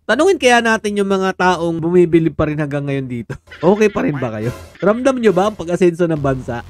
Tanungin kaya natin yung mga taong bumibili pa rin hanggang ngayon dito. Okay pa rin ba kayo? Ramdam nyo ba ang pag-asenso ng bansa?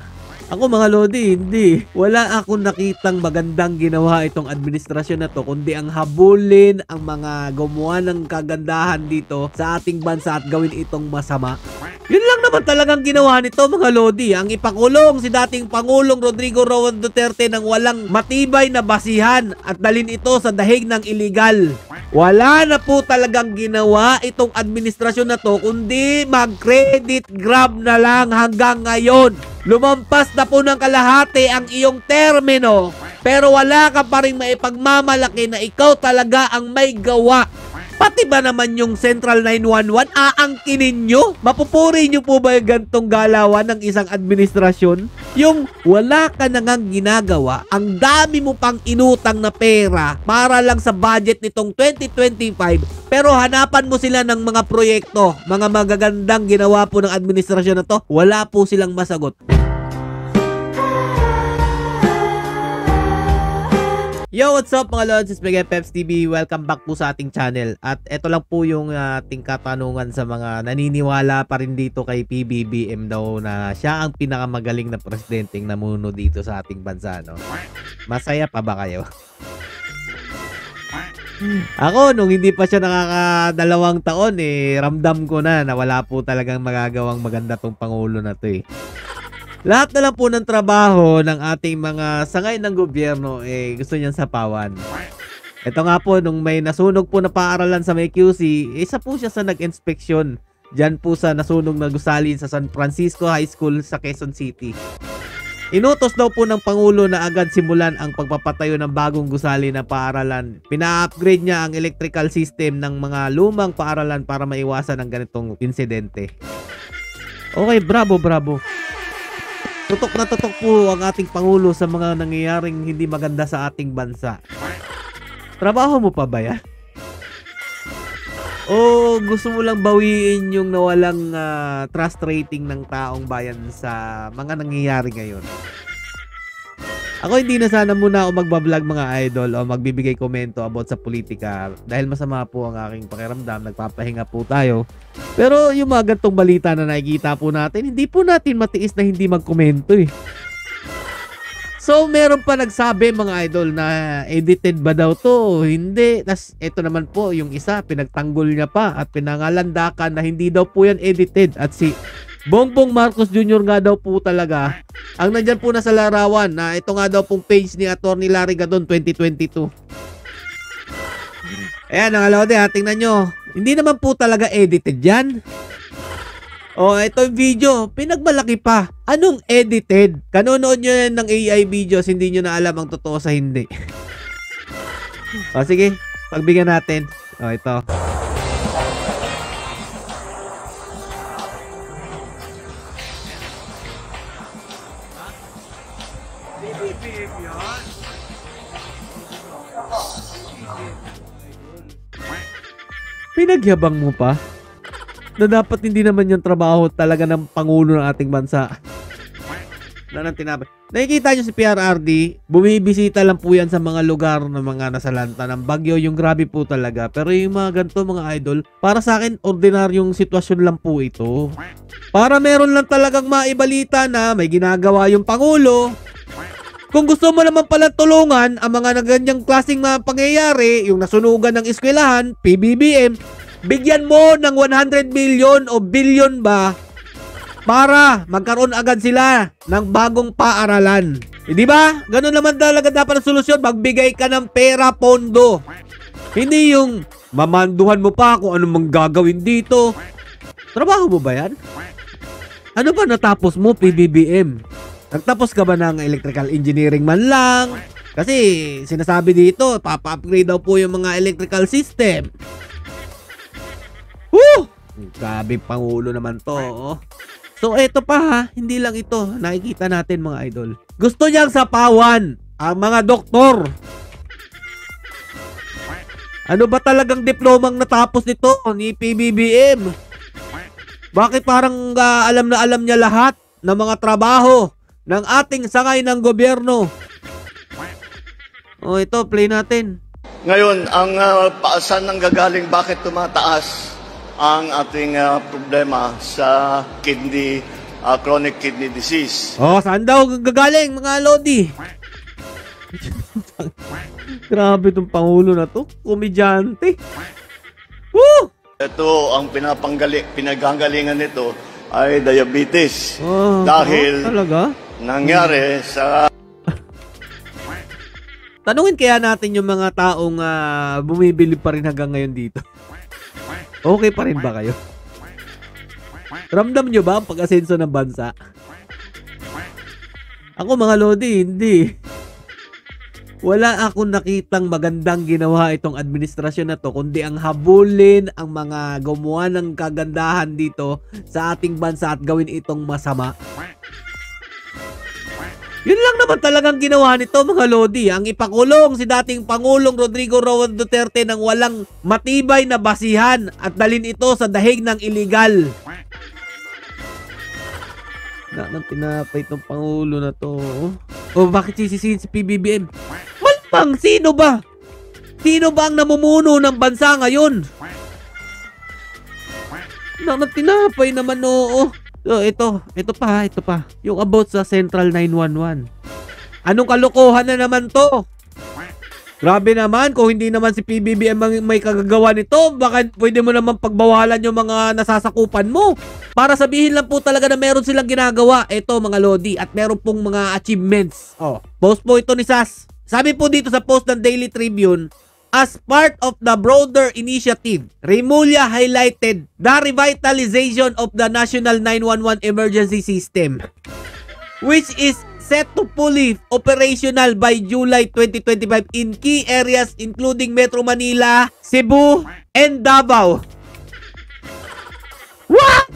Ako mga lodi, hindi. Wala akong nakitang magandang ginawa itong administrasyon na to, kundi ang habulin ang mga gumawa ng kagandahan dito sa ating bansa at gawin itong masama. Yun lang naman talagang ginawa nito mga lodi, ang ipakulong si dating Pangulong Rodrigo Roa Duterte ng walang matibay na basihan at dalhin ito sa dahig ng iligal. Wala na po talagang ginawa itong administrasyon na to, kundi mag-credit grab na lang hanggang ngayon. Lumampas na po ng kalahati ang iyong termino, pero wala ka pa rin maipagmamalaki na ikaw talaga ang may gawa. Pati ba naman yung Central 911, aangkinin nyo? Mapupuri nyo po ba yung gantong galawan ng isang administrasyon? Yung wala ka na ngang ginagawa, ang dami mo pang inutang na pera para lang sa budget nitong 2025, pero hanapan mo sila ng mga proyekto, mga magagandang ginawa po ng administrasyon na to, wala po silang masagot. Yo, what's up mga lods? It's Mega Peps TV. Welcome back po sa ating channel. At ito lang po yung ating katanungan sa mga naniniwala pa rin dito kay PBBM daw na siya ang pinakamagaling na presidenteng namuno dito sa ating bansa, no? Masaya pa ba kayo? Ako, nung hindi pa siya nakakadalawang taon, ramdam ko na wala po talagang magagawang maganda tong Pangulo na to eh. Lahat na lang po ng trabaho ng ating mga sangay ng gobyerno gusto niyang sapawan. Ito nga po, nung may nasunog po na paaralan sa may QC, isa po siya sa nag-inspeksyon dyan po sa nasunog na gusali sa San Francisco High School sa Quezon City. Inutos daw po ng Pangulo na agad simulan ang pagpapatayo ng bagong gusali na paaralan. Pina-upgrade niya ang electrical system ng mga lumang paaralan para maiwasan ang ganitong insidente. Okay, bravo, bravo. Tutok na tutok po ang ating Pangulo sa mga nangyayaring hindi maganda sa ating bansa. Trabaho mo pa ba yan? O gusto mo lang bawiin yung nawalang trust rating ng taong bayan sa mga nangyayari ngayon? Ako hindi na sana muna ako magbablog mga idol o magbibigay komento about sa politika dahil masama po ang aking pakiramdam, nagpapahinga po tayo. Pero yung mga gantong balita na nakikita po natin, hindi po natin matiis na hindi magkomento eh. So meron pa nagsabi mga idol na edited ba daw to? Hindi. Tas ito naman po yung isa, pinagtanggol niya pa at pinangalandakan na hindi daw po yan edited at si Bongbong Marcos Jr. nga daw po talaga ang nandyan po na sa larawan na ito nga daw pong page ni Atty. Larry Gadon 2022. Ayan, ang alawade ha, tingnan nyo. Hindi naman po talaga edited yan. O, ito yung video, pinagmalaki pa. Anong edited? Kanonood nyo yan ng AI videos, hindi nyo na alam ang totoo sa hindi. O, sige, pagbigyan natin. O, ito. Pinagyabang mo pa na dapat hindi naman yung trabaho talaga ng Pangulo ng ating bansa. Nakikita nyo si PRRD, bumibisita lang po yan sa mga lugar ng mga nasalanta ng bagyo, yung grabe po talaga. Pero yung mga ganito mga idol, para sa akin ordinaryong sitwasyon lang po ito. Para meron lang talagang maibalita na may ginagawa yung Pangulo. Kung gusto mo naman pala tulungan ang mga ganyang klaseng mga pangyayari, yung nasunugan ng eskwelahan, PBBM, bigyan mo ng 100 million o billion ba para magkaroon agad sila ng bagong paaralan. Di ba? Ganun naman talaga dapat ang solusyon, magbigay ka ng pera, pondo. Hindi yung mamanduhan mo pa kung ano mang gagawin dito. Trabaho mo ba yan? Ano ba natapos mo, PBBM? Nagtapos ka ba ng electrical engineering man lang? Kasi sinasabi dito, papa-upgrade daw po yung mga electrical system. Woo! Grabe Pangulo naman to. Oh. So eto pa ha, hindi lang ito. Nakikita natin mga idol. Gusto niyang sapawan ang mga doktor. Ano ba talagang diplomang natapos nito ni PBBM? Bakit parang alam na alam niya lahat ng mga trabaho ng ating sangay ng gobyerno? O ito, play natin. Ngayon, ang saan ang gagaling, bakit tumataas ang ating problema sa chronic kidney disease? Oh, saan daw gagaling mga lodi? Grabe tong Pangulo na to. Komedyante. Woo! Ito, ang pinagagalingan nito ay diabetes. Dahil talaga? Nangyari sa... Tanungin kaya natin yung mga taong bumibili pa rin hanggang ngayon dito. Okay pa rin ba kayo? Ramdam nyo ba ang pag-asenso ng bansa? Ako mga lodi, hindi. Wala akong nakitang magandang ginawa itong administrasyon na to, kundi ang habulin ang mga gumawa ng kagandahan dito sa ating bansa at gawin itong masama. Yun lang naman talagang ginawa nito mga lodi, ang ipakulong si dating Pangulong Rodrigo Roa Duterte ng walang matibay na basihan at dalhin ito sa dahig ng iligal. Nang tinapay itong Pangulo na to. O bakit sisisihin si PBBM? Malamang sino ba? Sino ba ang namumuno ng bansa ngayon? Nang tinapay naman oo. So, ito pa. Yung about sa Central 911. Anong kalokohan na naman to? Grabe naman, kung hindi naman si PBBM may kagagawa nito, baka pwede mo naman pagbawalan yung mga nasasakupan mo. Para sabihin lang po talaga na meron silang ginagawa. Ito mga lodi, at meron pong mga achievements. Post po ito ni Sas. Sabi po dito sa post ng Daily Tribune, as part of the broader initiative, Remulla highlighted the revitalization of the National 911 Emergency System, which is set to fully operational by July 2025 in key areas including Metro Manila, Cebu, and Davao. What?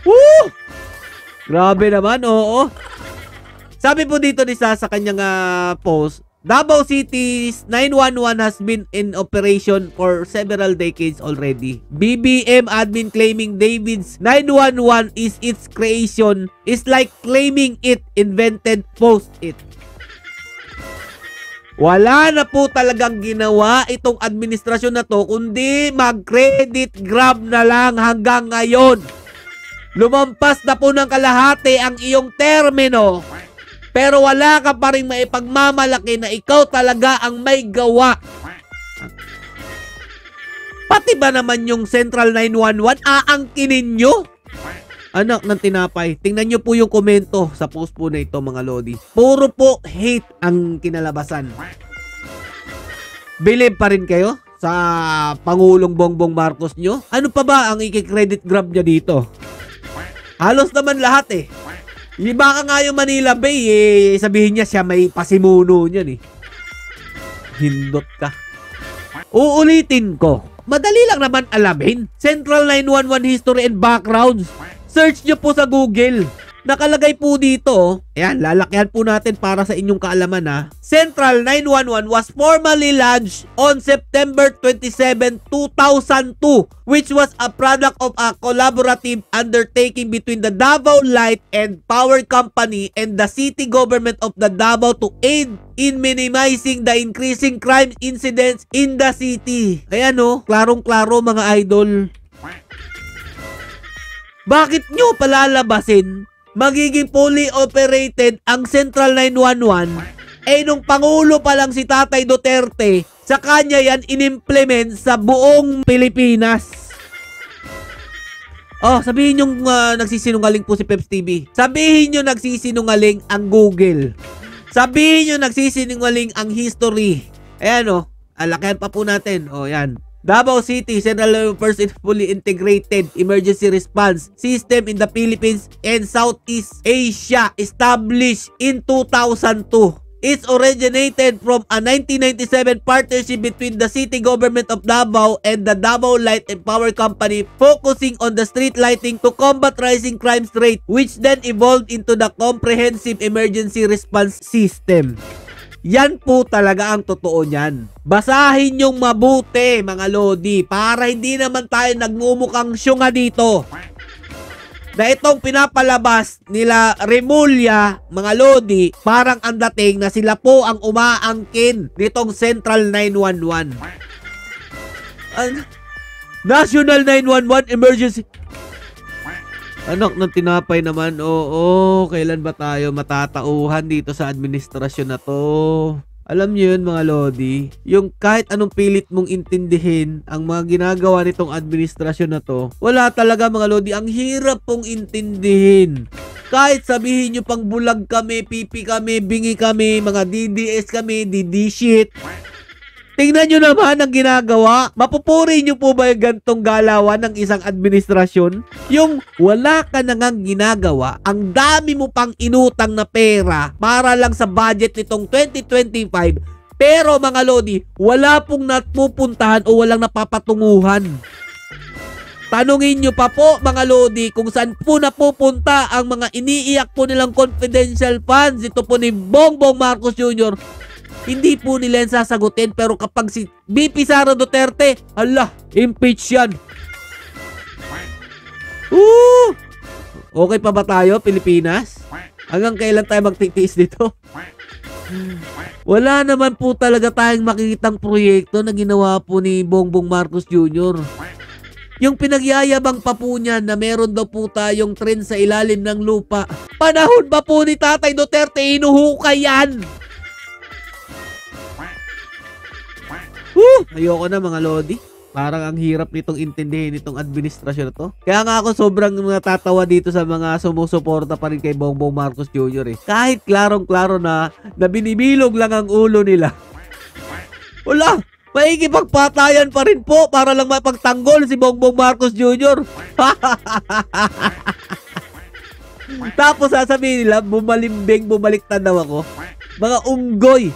Woo! Grabe naman, oo. Sabi po dito ni sa kanyang post, Davao City's 911 has been in operation for several decades already. BBM admin claiming David's 911 is its creation is like claiming it invented post it. Wala na po talagang ginawa itong administrasyon na to kundi mag-credit grab na lang hanggang ngayon. Lumampas na po ng kalahati ang iyong termino. Pero wala ka pa rin maipagmamalaki na ikaw talaga ang may gawa. Pati ba naman yung Central 911, aangkinin nyo? Anak ng tinapay, tingnan nyo po yung komento sa post po na ito mga lodi. Puro po hate ang kinalabasan. Believe pa rin kayo sa Pangulong Bongbong Marcos nyo? Ano pa ba ang i-credit grab niya dito? Halos naman lahat eh. Baka nga yung Manila Bay, sabihin niya siya may pasimuno niyan eh. Hindot ka. Uulitin ko. Madali lang naman alamin. Central 911 history and backgrounds. Search nyo po sa Google. Nakalagay po dito, ayan, lalakyan po natin para sa inyong kaalaman ha. Central 911 was formally launched on September 27, 2002, which was a product of a collaborative undertaking between the Davao Light and Power Company and the city government of the Davao to aid in minimizing the increasing crime incidents in the city. Ayan o, klarong-klaro mga idol. Bakit nyo palalabasin? Magiging fully operated ang Central 911 nung Pangulo pa lang si Tatay Duterte, sa kanya yan inimplement sa buong Pilipinas. Sabihin nyo nagsisinungaling po si Peps TV. Sabihin nyo nagsisinungaling ang Google. Sabihin nyo nagsisinungaling ang history. Ayan alakihan pa po natin. Yan. Davao City, Central first fully integrated emergency response system in the Philippines and Southeast Asia, established in 2002. It originated from a 1997 partnership between the city government of Davao and the Davao Light and Power Company, focusing on the street lighting to combat rising crime rate, which then evolved into the comprehensive emergency response system. Yan po talaga ang totoo niyan. Basahin yung mabuti mga lodi para hindi naman tayo nagmumukhang syunga dito. na itong pinapalabas nila Remulla, mga Lodi, parang ang dating na sila po ang umaangkin nitong Central 911. National 911 Emergency. Anak ng tinapay naman, oo, kailan ba tayo matatauhan dito sa administrasyon na to? Alam niyo yun mga Lodi, yung kahit anong pilit mong intindihin ang mga ginagawa nitong administrasyon na to, wala talaga mga Lodi, ang hirap pong intindihin. Kahit sabihin nyo pang bulag kami, pipi kami, bingi kami, mga DDS kami, DD shit. Tingnan nyo naman ang ginagawa. Mapupuri nyo po ba yung gantong galawan ng isang administrasyon? Yung wala ka na ngang ginagawa, ang dami mo pang inutang na pera para lang sa budget nitong 2025, pero mga Lodi, wala pong napupuntahan o walang napapatunguhan. Tanungin nyo pa po mga Lodi kung saan po napupunta ang mga iniiyak po nilang confidential funds. Ito po ni Bongbong Marcos Jr., hindi po nila yan sasagutin, pero kapag si BP Sara Duterte, ala, impeach yan. Okay pa ba tayo, Pilipinas? Hanggang kailan tayo magtitiis dito? Wala naman po talaga tayong makikitang proyekto na ginawa po ni Bongbong Marcos Jr. Yung pinagyayabang pa po niya na meron daw po tayong tren sa ilalim ng lupa. Panahon ba po ni Tatay Duterte hinuhukay yan? Ayoko na mga Lodi. Parang ang hirap nitong intindihin nitong administrasyon na to. Kaya nga ako sobrang natatawa dito sa mga sumusuporta pa rin kay Bongbong Marcos Jr. Kahit klarong-klaro na binibilog lang ang ulo nila. Wala! Maikipagpatayan pa rin po para lang mapagtanggol si Bongbong Marcos Jr. Tapos sasabihin nila, bumaliktad daw ako. Mga unggoy.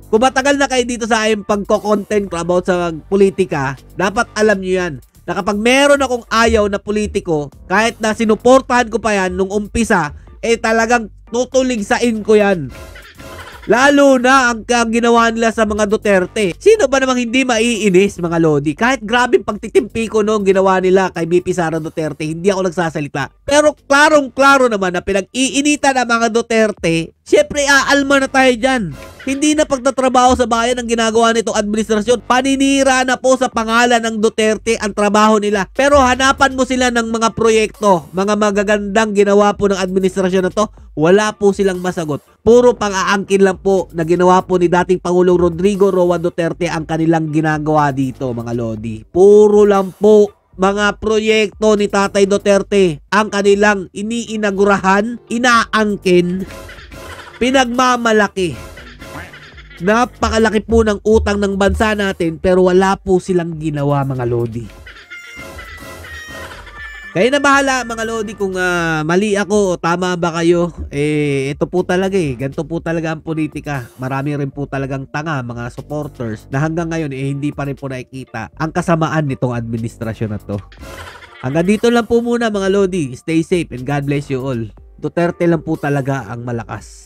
Kung matagal na kayo dito sa aking pagko-content about sa politika, dapat alam nyo yan, na kapag meron akong ayaw na politiko, kahit na sinuportahan ko pa yan nung umpisa, talagang tutuligsain ko yan. Lalo na ang ginawa nila sa mga Duterte. Sino ba namang hindi maiinis mga Lodi? Kahit grabing pagtitimpi ko noong ginawa nila kay BP Sara Duterte, hindi ako nagsasalita. Pero klarong-klaro naman na pinag-iinitan ng mga Duterte, syempre aalma na tayo dyan. Hindi na pagtatrabaho sa bayan ang ginagawa nitong administrasyon. Paninira na po sa pangalan ng Duterte ang trabaho nila. Pero hanapan mo sila ng mga proyekto, mga magagandang ginawa po ng administrasyon na to, wala po silang masagot. Puro pang-aangkin lang po na ginawa po ni dating Pangulong Rodrigo Roa Duterte ang kanilang ginagawa dito mga Lodi. Puro lang po mga proyekto ni Tatay Duterte ang kanilang iniinagurahan, inaangkin, pinagmamalaki. Napakalaki po ng utang ng bansa natin pero wala po silang ginawa mga Lodi. Kayo na bahala mga Lodi kung mali ako o tama ba kayo. Ito po talaga ganito po talaga ang politika. Marami rin po talagang tanga mga supporters na hanggang ngayon hindi pa rin po nakikita ang kasamaan nitong administrasyon na to. Hanggang dito lang po muna mga Lodi. Stay safe and God bless you all. Duterte lang po talaga ang malakas.